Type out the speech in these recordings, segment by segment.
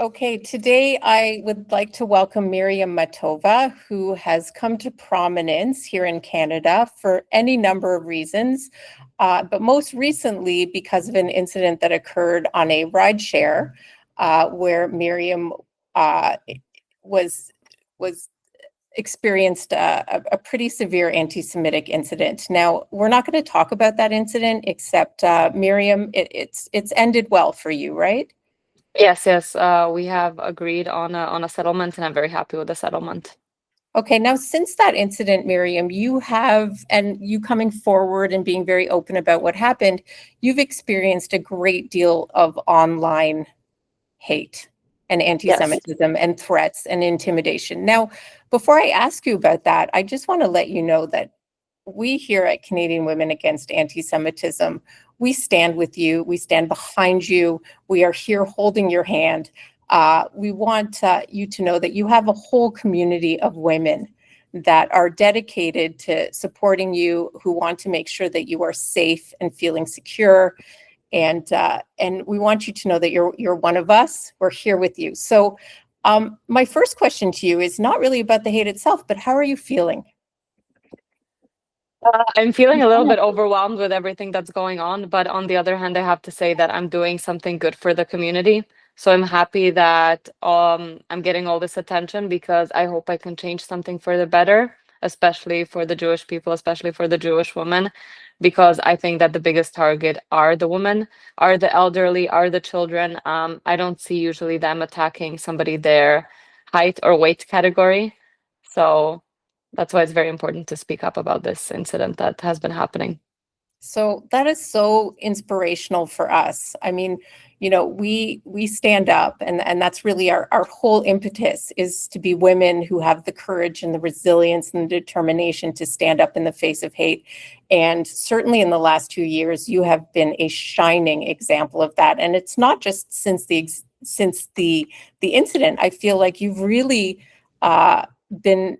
Okay, today I would like to welcome Miriam Matova, who has come to prominence here in Canada for any number of reasons, but most recently because of an incident that occurred on a rideshare where Miriam uh, was was experienced a pretty severe anti-Semitic incident. Now, we're not going to talk about that incident, except Miriam, it's ended well for you, right? Yes. We have agreed on a settlement, and I'm very happy with the settlement. Okay, now since that incident, Miriam, and you coming forward and being very open about what happened, you've experienced a great deal of online hate and Yes. anti-Semitism and threats and intimidation. Now, before I ask you about that, I just want to let you know that we here at Canadian Women Against Anti-Semitism, we stand with you, we stand behind you, we are here holding your hand. We want you to know that you have a whole community of women that are dedicated to supporting you, who want to make sure that you are safe and feeling secure. And we want you to know that you're one of us. We're here with you. So my first question to you is not really about the hate itself, but how are you feeling? I'm feeling a little bit overwhelmed with everything that's going on, but on the other hand, I have to say that I'm doing something good for the community. So I'm happy that I'm getting all this attention because I hope I can change something for the better, especially for the Jewish people, especially for the Jewish women, because I think that the biggest target are the women, are the elderly, are the children. I don't see usually them attacking somebody their height or weight category. So that's why it's very important to speak up about this incident that has been happening. So that is so inspirational for us. I mean, we stand up, and that's really our whole impetus, is to be women who have the courage and the resilience and the determination to stand up in the face of hate. And certainly in the last 2 years, you have been a shining example of that. And it's not just since the incident. I feel like you've really been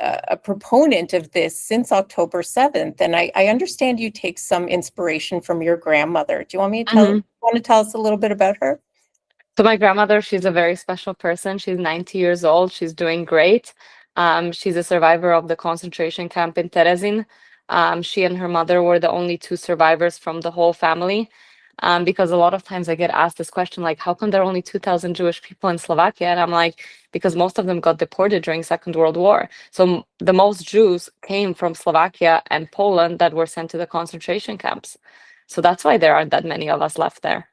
a proponent of this since October 7th. And I understand you take some inspiration from your grandmother. Do you want to tell us a little bit about her? So my grandmother, she's a very special person. She's 90 years old. She's doing great. She's a survivor of the concentration camp in Terezin. She and her mother were the only two survivors from the whole family. Because a lot of times I get asked this question, like, how come there are only 2,000 Jewish people in Slovakia? And I'm like, because most of them got deported during Second World War. So the most Jews came from Slovakia and Poland that were sent to the concentration camps. So that's why there aren't that many of us left there.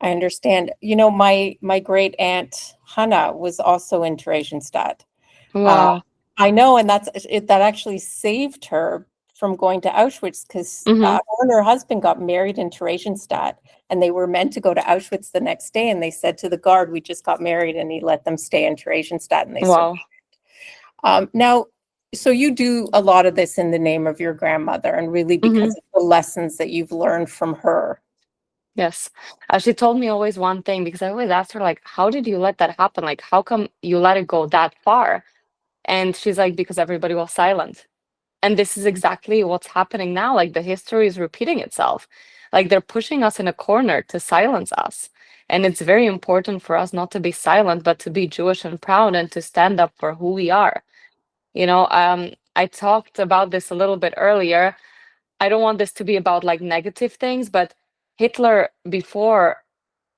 I understand. My great aunt Hannah was also in Theresienstadt. Uh, Wow. I know, and that actually saved her from going to Auschwitz, because Mm-hmm. her and her husband got married in Theresienstadt, and they were meant to go to Auschwitz the next day. And they said to the guard, "We just got married," and he let them stay in Theresienstadt, and they survived. Wow. Now, so you do a lot of this in the name of your grandmother, and really Mm-hmm. because of the lessons that you've learned from her. Yes. She told me always one thing because I always asked her, like, how did you let that happen? Like, how come you let it go that far? And she's like, because everybody was silent. And this is exactly what's happening now. Like, the history is repeating itself. Like, they're pushing us in a corner to silence us. And it's very important for us not to be silent, but to be Jewish and proud and to stand up for who we are. I talked about this a little bit earlier. I don't want this to be about like negative things, but Hitler, before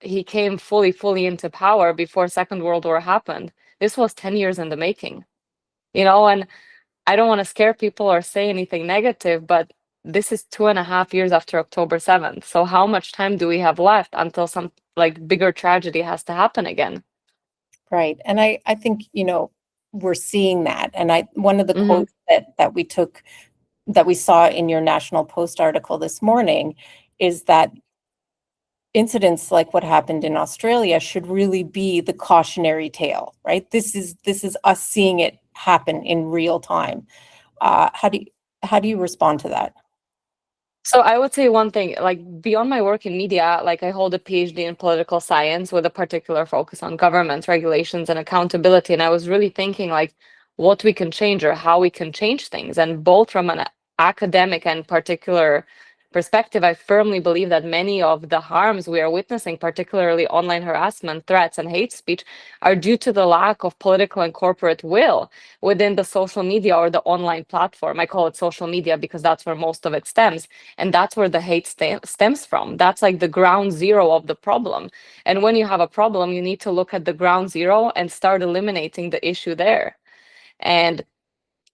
he came fully into power, before Second World War happened, this was 10 years in the making, and I don't want to scare people or say anything negative, but this is 2.5 years after October 7th. So how much time do we have left until some like bigger tragedy has to happen again? Right. And I think, we're seeing that. And one of the Hmm. quotes that we saw in your National Post article this morning is that incidents like what happened in Australia should really be the cautionary tale, right? This is us seeing it happen in real time. How do you respond to that? So I would say one thing, like beyond my work in media, like I hold a PhD in political science with a particular focus on government regulations and accountability. And I was really thinking like what we can change or how we can change things. And both from an academic and particular perspective, I firmly believe that many of the harms we are witnessing, particularly online harassment, threats, and hate speech, are due to the lack of political and corporate will within the social media or the online platform. I call it social media because that's where most of it stems. And that's where the hate stems from. That's like the ground zero of the problem. And when you have a problem, you need to look at the ground zero and start eliminating the issue there. And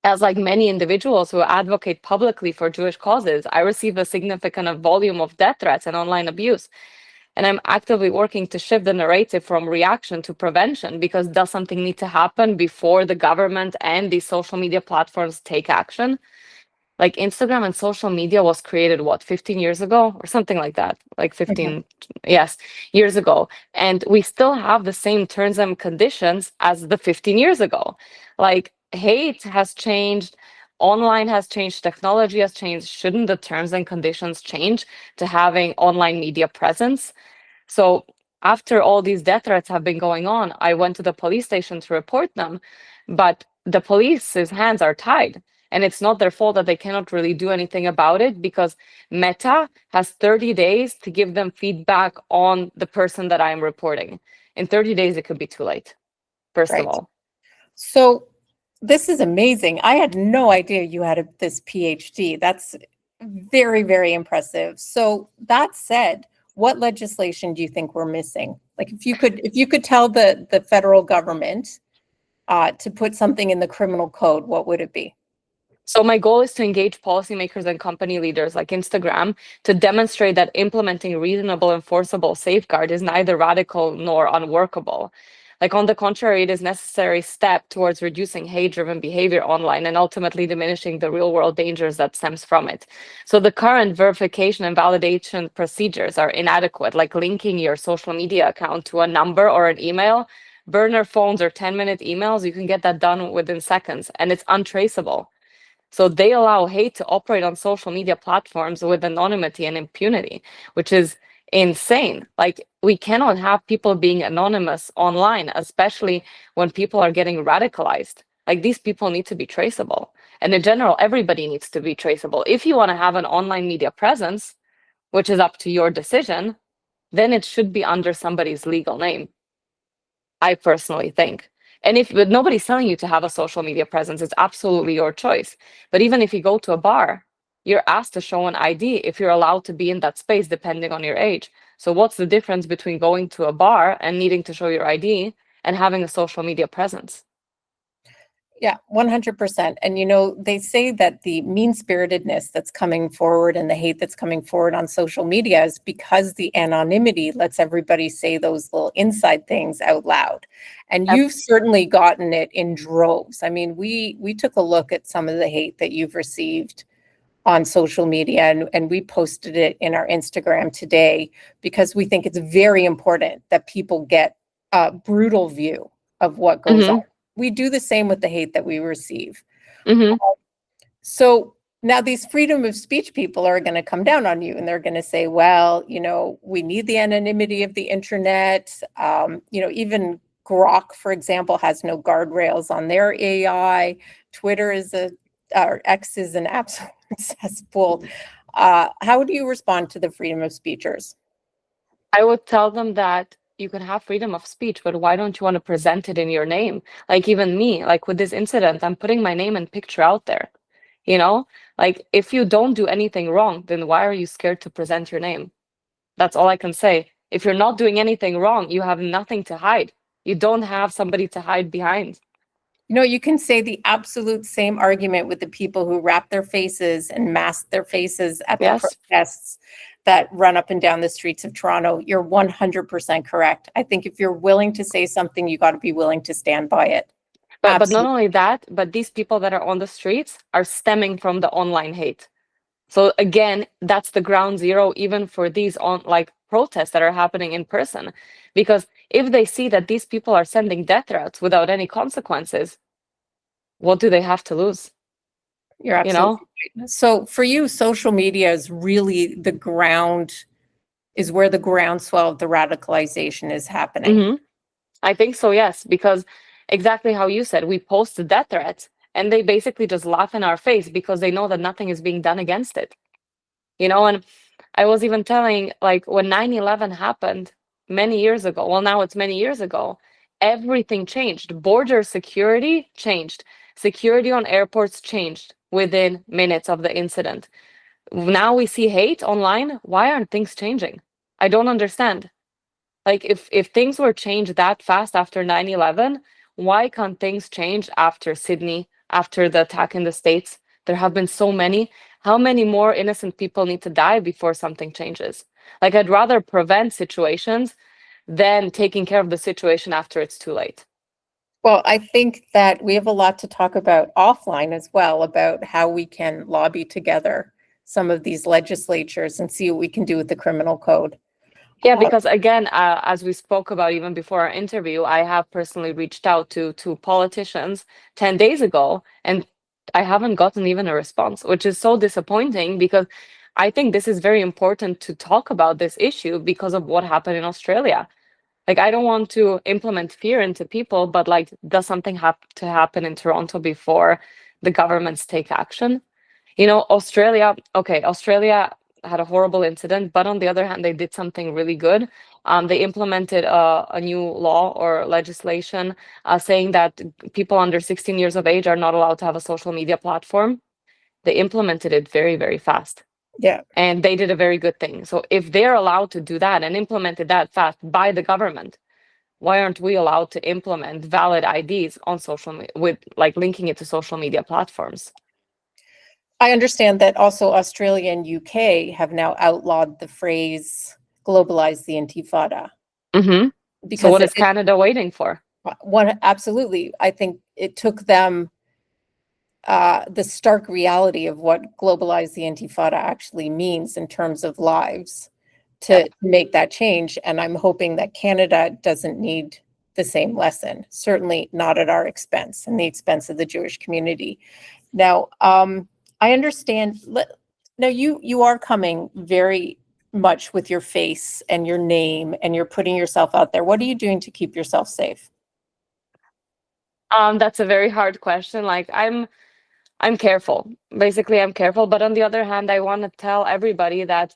as like many individuals who advocate publicly for Jewish causes, I receive a significant volume of death threats and online abuse. And I'm actively working to shift the narrative from reaction to prevention, because does something need to happen before the government and these social media platforms take action? Like Instagram and social media was created, what, 15 years ago or something like that, like Mhm. 15, yes, years ago. And we still have the same terms and conditions as the 15 years ago. Like hate has changed, online has changed, technology has changed. Shouldn't the terms and conditions change to having online media presence? So after all these death threats have been going on, I went to the police station to report them, but the police's hands are tied. And it's not their fault that they cannot really do anything about it, because Meta has 30 days to give them feedback on the person that I am reporting. In 30 days, it could be too late, first of Right. all. So this is amazing. I had no idea you had this PhD. That's very, very impressive. So that said, what legislation do you think we're missing? Like if you could tell the federal government to put something in the criminal code, what would it be? So my goal is to engage policymakers and company leaders like Instagram to demonstrate that implementing reasonable enforceable safeguard is neither radical nor unworkable. Like on the contrary, it is necessary step towards reducing hate-driven behavior online and ultimately diminishing the real-world dangers that stems from it. So the current verification and validation procedures are inadequate, like linking your social media account to a number or an email. Burner phones or 10-minute emails, you can get that done within seconds, and it's untraceable. So they allow hate to operate on social media platforms with anonymity and impunity, which is insane. Like we cannot have people being anonymous online, especially when people are getting radicalized. Like these people need to be traceable. And in general, everybody needs to be traceable. If you want to have an online media presence, which is up to your decision, then it should be under somebody's legal name, I personally think. And if but nobody's telling you to have a social media presence, it's absolutely your choice. But even if you go to a bar, you're asked to show an ID if you're allowed to be in that space, depending on your age. So what's the difference between going to a bar and needing to show your ID and having a social media presence? Yeah, 100%. And you know, they say that the mean-spiritedness that's coming forward and the hate that's coming forward on social media is because the anonymity lets everybody say those little inside things out loud. And Yep. you've certainly gotten it in droves. I mean, we took a look at some of the hate that you've received on social media, and we posted it in our Instagram today because we think it's very important that people get a brutal view of what goes on. Mm-hmm. We do the same with the hate that we receive. Mm-hmm. So now these freedom of speech people are going to come down on you and they're going to say, well, you know, we need the anonymity of the internet. You know, even Grok, for example, has no guardrails on their AI. Twitter is or X is an absolute cesspool. How do you respond to the freedom of speechers? I would tell them that you can have freedom of speech, but why don't you want to present it in your name? Like even me, like with this incident, I'm putting my name and picture out there. You know, like if you don't do anything wrong, then why are you scared to present your name? That's all I can say. If you're not doing anything wrong, you have nothing to hide. You don't have somebody to hide behind. You know, you can say the absolute same argument with the people who wrap their faces and mask their faces at the Yes. protests that run up and down the streets of Toronto. You're 100% correct. I think if you're willing to say something, you got to be willing to stand by it. But not Absolutely. only that, but these people that are on the streets are stemming from the online hate. So again, that's the ground zero even for these on like protests that are happening in person. Because if they see that these people are sending death threats without any consequences, what do they have to lose? You're You absolutely know? right. So for you, social media is really the ground, is where the groundswell of the radicalization is happening. Hmm. I think so, yes, because exactly how you said, we post the death threats and they basically just laugh in our face because they know that nothing is being done against it. And I was even telling, like, when 9/11 happened many years ago, well, now it's many years ago, everything changed. Border security changed. Security on airports changed within minutes of the incident. Now we see hate online. Why aren't things changing? I don't understand. Like, if things were changed that fast after 9/11, why can't things change after Sydney, after the attack in the States? There have been so many. How many more innocent people need to die before something changes? Like, I'd rather prevent situations than taking care of the situation after it's too late. Well, I think that we have a lot to talk about offline as well, about how we can lobby together some of these legislatures and see what we can do with the criminal code. Yeah, because again, as we spoke about even before our interview, I have personally reached out to politicians 10 days ago, and I haven't gotten even a response, which is so disappointing because I think this is very important to talk about this issue because of what happened in Australia. Like, I don't want to implement fear into people, but like, does something have to happen in Toronto before the governments take action? Australia, okay, Australia had a horrible incident, but on the other hand, they did something really good. They implemented a new law or legislation saying that people under 16 years of age are not allowed to have a social media platform. They implemented it very, very fast. Yeah. And they did a very good thing. So if they're allowed to do that and implemented that fast by the government, why aren't we allowed to implement valid IDs on with like linking it to social media platforms? I understand that also Australia and UK have now outlawed the phrase globalize the intifada Hmm. So because what is Canada waiting for? absolutely, I think it took them the stark reality of what globalize the intifada actually means in terms of lives to Yep. make that change. And I'm hoping that Canada doesn't need the same lesson, certainly not at our expense and the expense of the Jewish community. Now, I understand. Now, you are coming very much with your face and your name, and you're putting yourself out there. What are you doing to keep yourself safe? That's a very hard question. Like, I'm careful. Basically, I'm careful. But on the other hand, I want to tell everybody that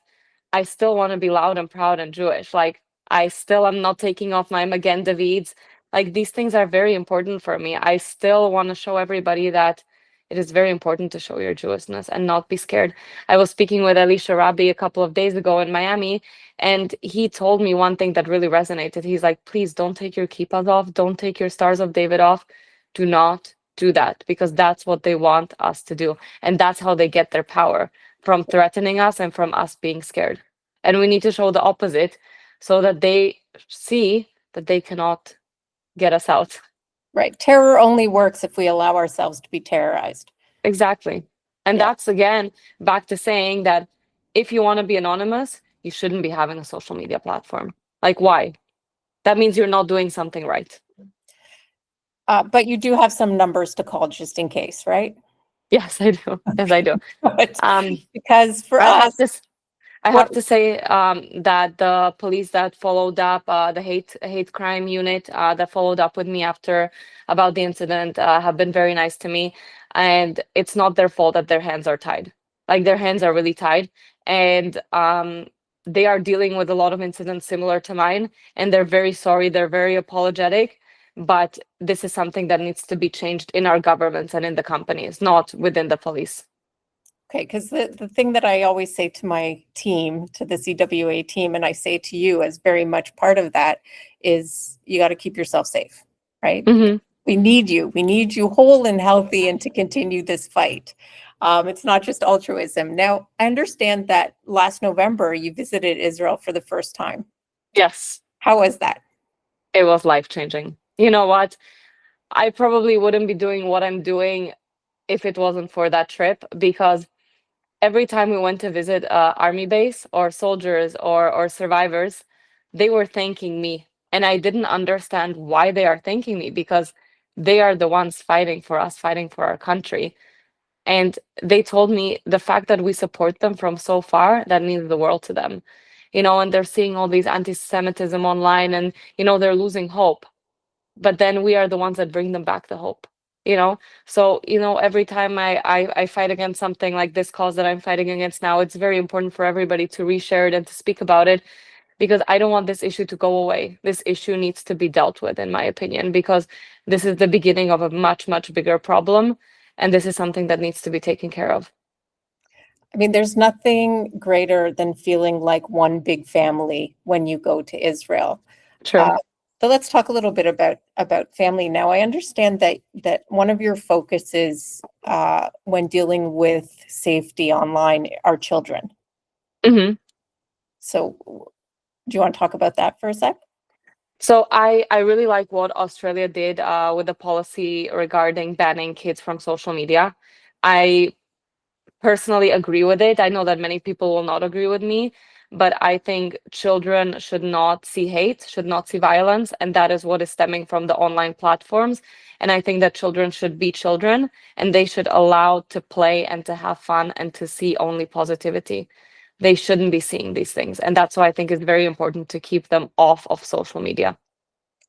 I still want to be loud and proud and Jewish. Like, I still am not taking off my Magen Davids. Like, these things are very important for me. I still want to show everybody that it is very important to show your Jewishness and not be scared. I was speaking with Elisha Rabbi a couple of days ago in Miami, and he told me one thing that really resonated. He's like, please don't take your kippahs off. Don't take your Stars of David off. Do not do that because that's what they want us to do. And that's how they get their power, from threatening us and from us being scared. And we need to show the opposite so that they see that they cannot get us out. Right. Terror only works if we allow ourselves to be terrorized. Exactly. And Yeah. that's again back to saying that if you want to be anonymous, you shouldn't be having a social media platform. Like, why? That means you're not doing something right. But you do have some numbers to call just in case, right? Yes, I do. Yes, I do. But Um, because for I have us, this I what have to say that the police that followed up, the hate crime unit that followed up with me after about the incident, have been very nice to me, and it's not their fault that their hands are tied. Like, their hands are really tied, and they are dealing with a lot of incidents similar to mine, and they're very sorry. They're very apologetic, but this is something that needs to be changed in our governments and in the companies, not within the police. Okay, because the thing that I always say to my team, to the CWA team, and I say to you as very much part of that, is you got to keep yourself safe, right? Hmm. We need you. We need you whole and healthy and to continue this fight. It's not just altruism. Now, I understand that last November you visited Israel for the first time. Yes. How was that? It was life-changing. You know what? I probably wouldn't be doing what I'm doing if it wasn't for that trip, because every time we went to visit army base or soldiers or survivors, they were thanking me. And I didn't understand why they are thanking me, because they are the ones fighting for us, fighting for our country. And they told me the fact that we support them from so far, that means the world to them. And they're seeing all these anti-Semitism online, and they're losing hope. But then we are the ones that bring them back the hope. So every time I fight against something like this cause that I'm fighting against now, it's very important for everybody to reshare it and to speak about it, because I don't want this issue to go away. This issue needs to be dealt with, in my opinion, because this is the beginning of a much, much bigger problem, and this is something that needs to be taken care of. I mean, there's nothing greater than feeling like one big family when you go to Israel. True. Uh, so let's talk a little bit about family now. I understand that one of your focuses when dealing with safety online are children. Hmm. So do you want to talk about that for a sec? So I really like what Australia did with the policy regarding banning kids from social media. I personally agree with it. I know that many people will not agree with me, but I think children should not see hate, should not see violence, and that is what is stemming from the online platforms. And I think that children should be children, and they should allow to play and to have fun and to see only positivity. They shouldn't be seeing these things. And that's why I think it's very important to keep them off of social media.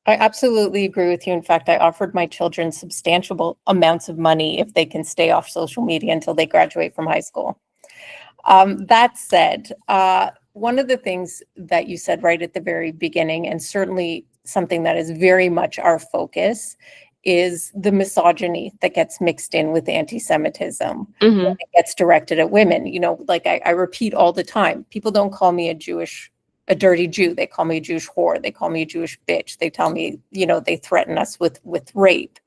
I absolutely agree with you. In fact, I offered my children substantial amounts of money if they can stay off social media until they graduate from high school. That said, one of the things that you said right at the very beginning, and certainly something that is very much our focus, is the misogyny that gets mixed in with anti-Semitism when Hmm. it gets directed at women. Like I repeat all the time, people don't call me a dirty Jew. They call me a Jewish whore. They call me a Jewish bitch. They tell me, they threaten us with rape.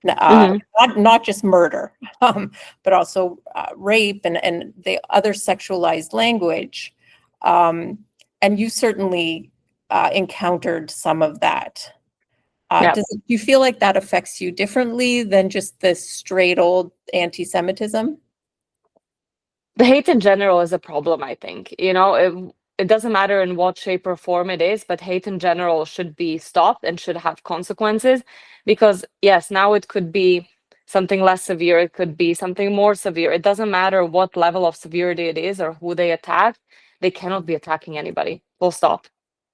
Hmm. Not just murder, but also rape and the other sexualized language. Um, and you certainly encountered some of that. Yeah. Do you feel like that affects you differently than just this straight old anti-Semitism? The hate in general is a problem, I think. It doesn't matter in what shape or form it is, but hate in general should be stopped and should have consequences. Because, yes, now it could be something less severe, it could be something more severe. It doesn't matter what level of severity it is or who they attack, they cannot be attacking anybody. Full stop.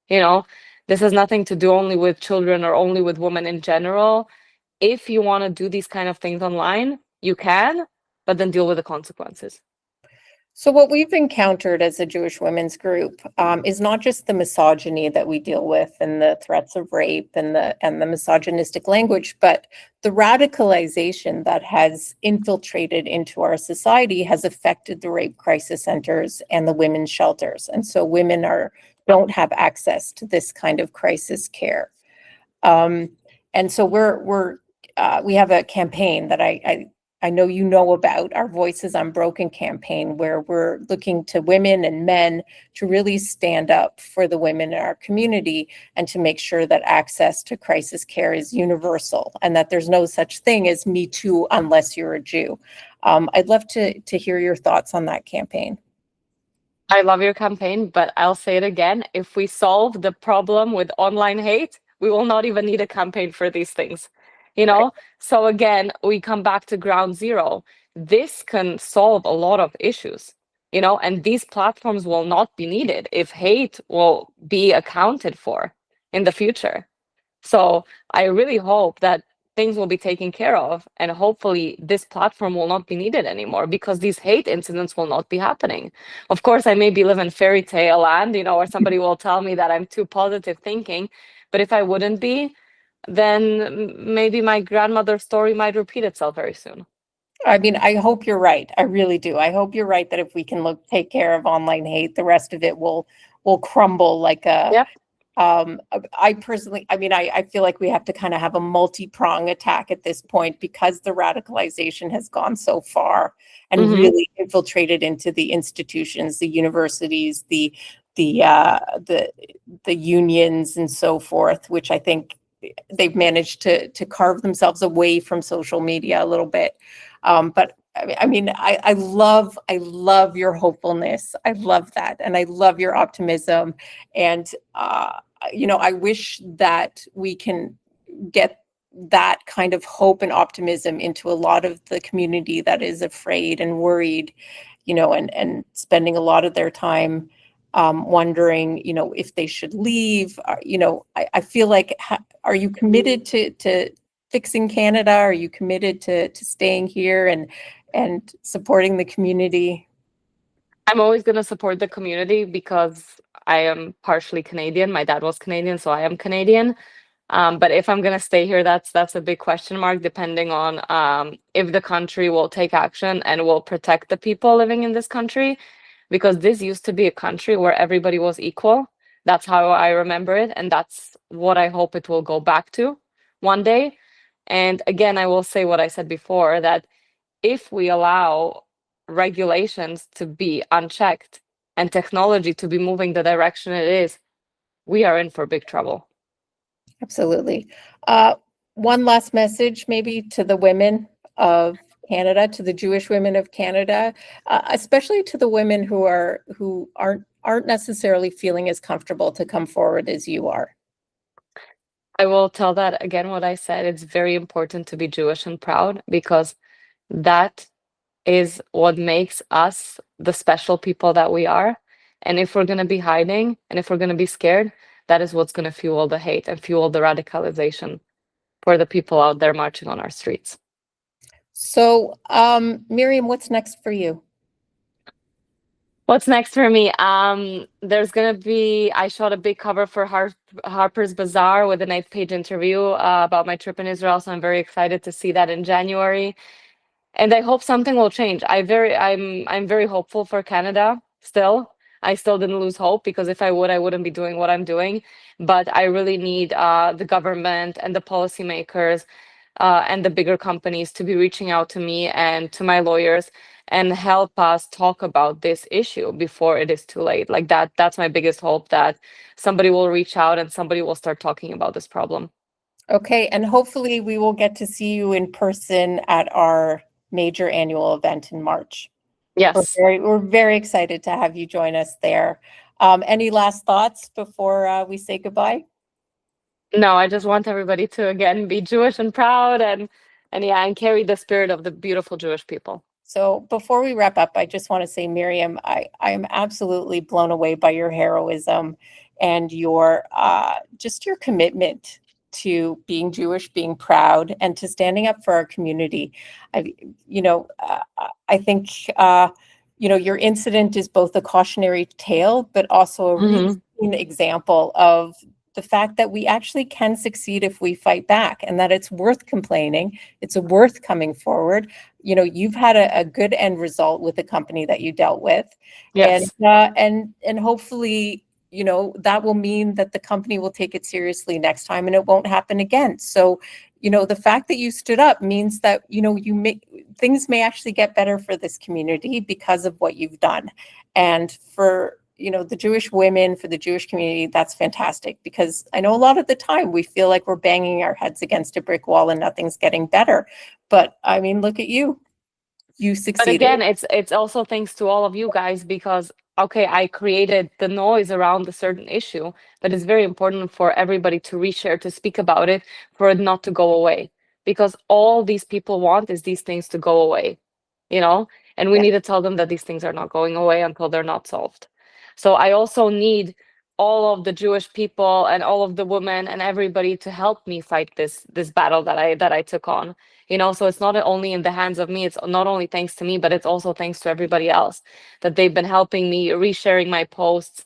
You know, this has nothing to do only with children or only with women in general. If you want to do these kind of things online, you can, but then deal with the consequences. So what we've encountered as a Jewish women's group is not just the misogyny that we deal with and the threats of rape and the misogynistic language, but the radicalization that has infiltrated into our society has affected the rape crisis centers and the women's shelters. And so women don't have access to this kind of crisis care. Um, and so we have a campaign that I know you know about, our Voices Unbroken campaign, where we're looking to women and men to really stand up for the women in our community and to make sure that access to crisis care is universal and that there's no such thing as Me Too unless you're a Jew. I'd love to hear your thoughts on that campaign. I love your campaign, but I'll say it again. If we solve the problem with online hate, we will not even need a campaign for these things. You Right. know? So again, we come back to ground zero. This can solve a lot of issues, and these platforms will not be needed if hate will be accounted for in the future. So I really hope that things will be taken care of, and hopefully this platform will not be needed anymore because these hate incidents will not be happening. Of course, I maybe live in fairy tale land, or somebody will tell me that I'm too positive thinking. But if I wouldn't be, then maybe my grandmother's story might repeat itself very soon. I mean, I hope you're right. I really do. I hope you're right that if we can take care of online hate, the rest of it will crumble like a Yep. I personally, I mean, I feel like we have to kind of have a multi-prong attack at this point because the radicalization has gone so far and Hmm. really infiltrated into the institutions, the universities, the uh, the the unions and so forth, which I think they've managed to carve themselves away from social media a little bit. But I mean, I love your hopefulness. I love that, and I love your optimism. And I wish that we can get that kind of hope and optimism into a lot of the community that is afraid and worried, and spending a lot of their time wondering, if they should leave. I feel like, are you committed to fixing Canada? Are you committed to staying here and supporting the community? I'm always going to support the community because I am partially Canadian. My dad was Canadian, so I am Canadian. But if I'm going to stay here, that's a big question mark, depending on if the country will take action and will protect the people living in this country, because this used to be a country where everybody was equal. That's how I remember it, and that's what I hope it will go back to one day. And again, I will say what I said before, that if we allow regulations to be unchecked and technology to be moving the direction it is, we are in for big trouble. Absolutely. One last message maybe to the women of Canada, to the Jewish women of Canada, especially to the women who aren't necessarily feeling as comfortable to come forward as you are. I will tell that again what I said. It's very important to be Jewish and proud, because that is what makes us the special people that we are. And if we're going to be hiding and if we're going to be scared, that is what's going to fuel the hate and fuel the radicalization for the people out there marching on our streets. So, Miriam, what's next for you? What's next for me? There's gonna be, I shot a big cover for Harper's Bazaar with an 8-page interview about my trip in Israel, so I'm very excited to see that in January. And I hope something will change. I'm very hopeful for Canada still. I still didn't lose hope, because if I would, I wouldn't be doing what I'm doing. But I really need the government and the policymakers and the bigger companies to be reaching out to me and to my lawyers and help us talk about this issue before it is too late. Like that's my biggest hope, that somebody will reach out and somebody will start talking about this problem. Okay, and hopefully we will get to see you in person at our major annual event in March. Yes. We're very excited to have you join us there. Any last thoughts before we say goodbye? No, I just want everybody to again be Jewish and proud, and yeah, and carry the spirit of the beautiful Jewish people. So before we wrap up, I just want to say, Miriam, I am absolutely blown away by your heroism and your just your commitment to being Jewish, being proud, and to standing up for our community. I, I think your incident is both a cautionary tale, but also a really example of the fact that we actually can succeed if we fight back, and that it's worth complaining. It's worth coming forward. You've had a good end result with the company that you dealt with. Yes. And hopefully, that will mean that the company will take it seriously next time and it won't happen again. So, the fact that you stood up means that, things may actually get better for this community because of what you've done. And for the Jewish women, for the Jewish community, that's fantastic, because I know a lot of the time we feel like we're banging our heads against a brick wall and nothing's getting better. But I mean, look at you. You succeeded. But again, it's also thanks to all of you guys, because okay, I created the noise around a certain issue, but it's very important for everybody to reshare, to speak about it, for it not to go away. Because all these people want is these things to go away, and we Yeah. need to tell them that these things are not going away until they're not solved. So I also need all of the Jewish people and all of the women and everybody to help me fight this battle that I took on. So it's not only in the hands of me, it's not only thanks to me, but it's also thanks to everybody else, that they've been helping me, resharing my posts,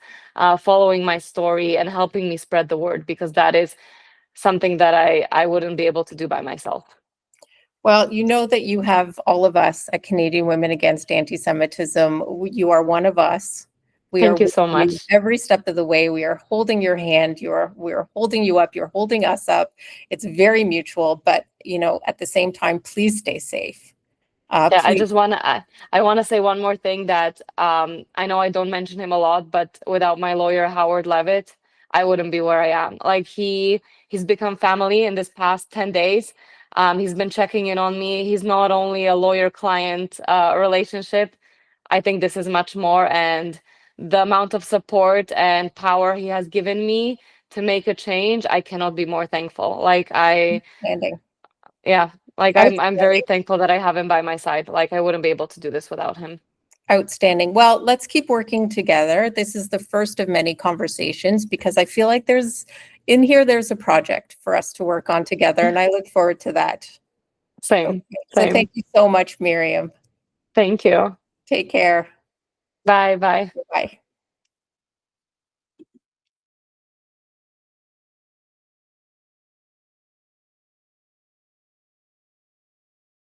following my story, and helping me spread the word, because that is something that I wouldn't be able to do by myself. Well, you know that you have all of us at Canadian Women Against Anti-Semitism. You are one of us. We are Thank you with so you much. every step of the way. We are holding your hand. We are holding you up. You're holding us up. It's very mutual, but at the same time, please stay safe. Yeah, Please. I want to say one more thing, that I know I don't mention him a lot, but without my lawyer Howard Levitt, I wouldn't be where I am. Like he's become family in this past 10 days. He's been checking in on me. He's not only a lawyer-client relationship. I think this is much more, and the amount of support and power he has given me to make a change, I cannot be more thankful. Standing. Yeah, like I'm very Outstanding. thankful that I have him by my side. Like I wouldn't be able to do this without him. Outstanding. Well, let's keep working together. This is the first of many conversations, because I feel like there's, in here, there's a project for us to work on together, and I look forward to that. Same, Okay. So same. thank you so much, Miriam. Thank you. Take care. Bye, bye. Bye.